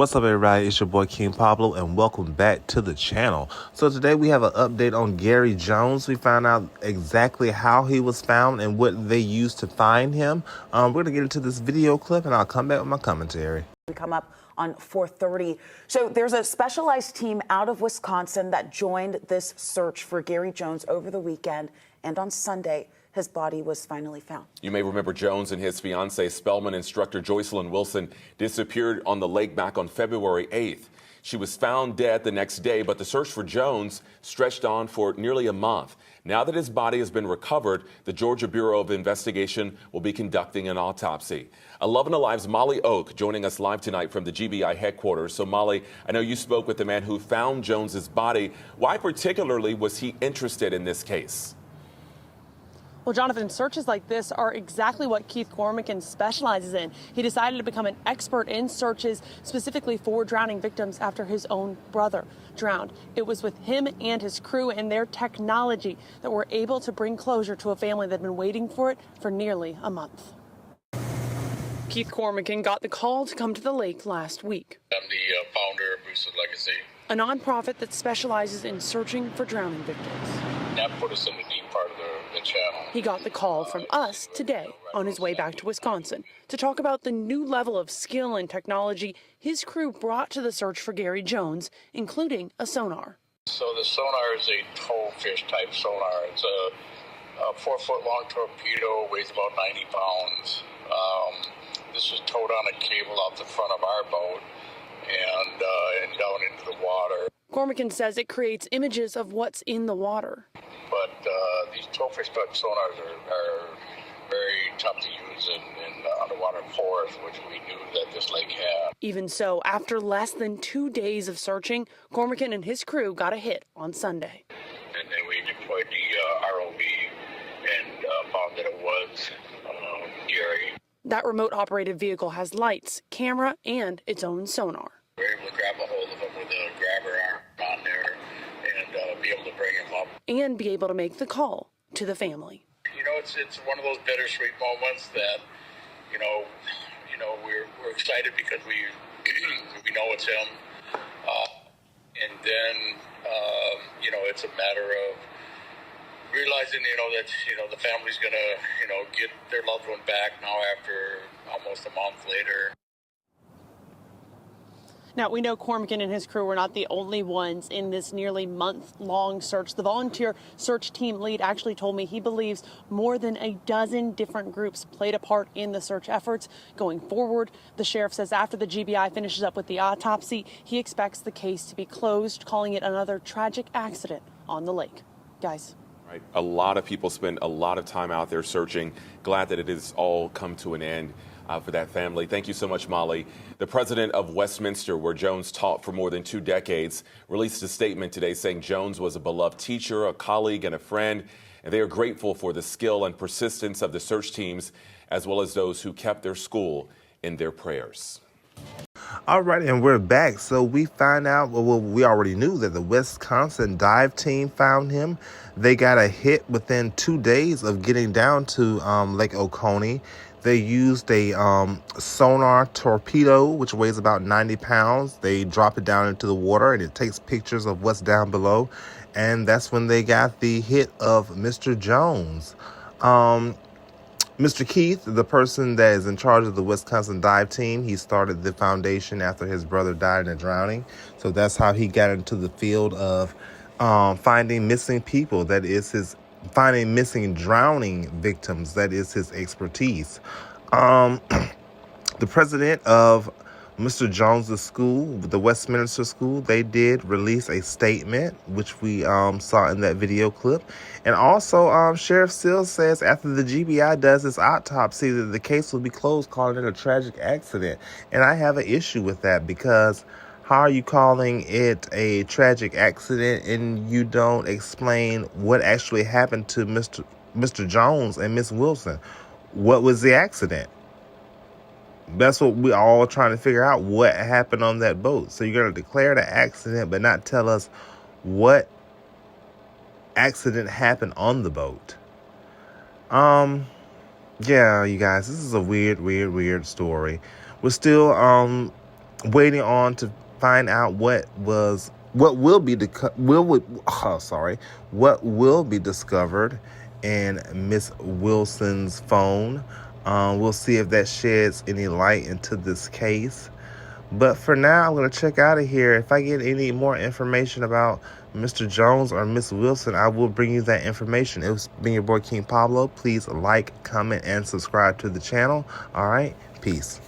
What's up, everybody? It's your boy Kyng Pablo, and welcome back to the channel. So today we have an update on Gary Jones. We found out exactly how he was found and what they used to find him. We're going to get into this video clip, and I'll come back with my commentary. We come up on 4:30. So there's a specialized team out of Wisconsin that joined this search for Gary Jones over the weekend, and on Sunday, his body was finally found. You may remember Jones and his fiancee, Spelman instructor Joycelyn Wilson, disappeared on the lake back on February 8th. She was found dead the next day, but the search for Jones stretched on for nearly a month. Now that his body has been recovered, the Georgia Bureau of Investigation will be conducting an autopsy. 11 Alive's Molly Oak joining us live tonight from the GBI headquarters. So Molly, I know you spoke with the man who found Jones's body. Why particularly was he interested in this case? Well, Jonathan, searches like this are exactly what Keith Cormican specializes in. He decided to become an expert in searches specifically for drowning victims after his own brother drowned. It was with him and his crew and their technology that were able to bring closure to a family that had been waiting for it for nearly a month. Keith Cormican got the call to come to the lake last week. I'm the founder of Boosted Legacy, a nonprofit that specializes in searching for drowning victims. that put us in the deep part of the channel. He got the call from us today on his way back to Wisconsin to talk about the new level of skill and technology his crew brought to the search for Gary Jones, including a sonar. So the sonar is a towfish type sonar. It's a 4-foot-long torpedo, weighs about 90 pounds. This was towed on a cable off the front of our boat and down into the water. Cormican says it creates images of what's in the water. But these towfish type sonars are very tough to use in underwater forests, which we knew that this lake had. Even so, after less than 2 days of searching, Cormican and his crew got a hit on Sunday. And then we deployed the ROV and found that it was Gary. That remote-operated vehicle has lights, camera, and its own sonar. We were able to grab a hold of him with a grabber arm on there and be able to bring him up. And be able to make the call to the family. You know, it's one of those bittersweet moments that, you know, we're excited because we know it's him, and then it's a matter of realizing that the family's gonna get their loved one back now after almost a month later. Now, we know Cormican and his crew were not the only ones in this nearly month-long search. The volunteer search team lead actually told me he believes more than a dozen different groups played a part in the search efforts. Going forward, the sheriff says after the GBI finishes up with the autopsy, he expects the case to be closed, calling it another tragic accident on the lake. Guys. Right. A lot of people spend a lot of time out there searching. Glad that it has all come to an end for that family. Thank you so much, Molly. The president of Westminster, where Jones taught for more than 2 decades, released a statement today saying Jones was a beloved teacher, a colleague, and a friend, and they are grateful for the skill and persistence of the search teams, as well as those who kept their school in their prayers. All right, and we're back. So we find out, well, we already knew that the Wisconsin dive team found him. They got a hit within 2 days of getting down to Lake Oconee. They used a sonar torpedo, which weighs about 90 pounds. They drop it down into the water, and it takes pictures of what's down below. And that's when they got the hit of Mr. Jones. Mr. Keith, the person that is in charge of the Wisconsin dive team, he started the foundation after his brother died in a drowning. So that's how he got into the field of finding missing people. That is finding missing drowning victims. That is his expertise. The president of Mr. Jones's school, the Westminster School, they did release a statement, which we saw in that video clip. And also, Sheriff Sills says after the GBI does its autopsy that the case will be closed, calling it a tragic accident. And I have an issue with that, because how are you calling it a tragic accident and you don't explain what actually happened to Mr. Jones and Miss Wilson? What was the accident? That's what we're all trying to figure out, what happened on that boat. So you're going to declare the accident but not tell us what accident happened on the boat. Yeah, you guys, this is a weird story. We're still waiting on to find out what will be discovered in Miss Wilson's phone. We'll see if that sheds any light into this case. But for now, I'm going to check out of here. If I get any more information about Mr. Jones or Miss Wilson, I will bring you that information. It was being your boy Kyng Pablo. Please like, comment, and subscribe to the channel. All right, peace.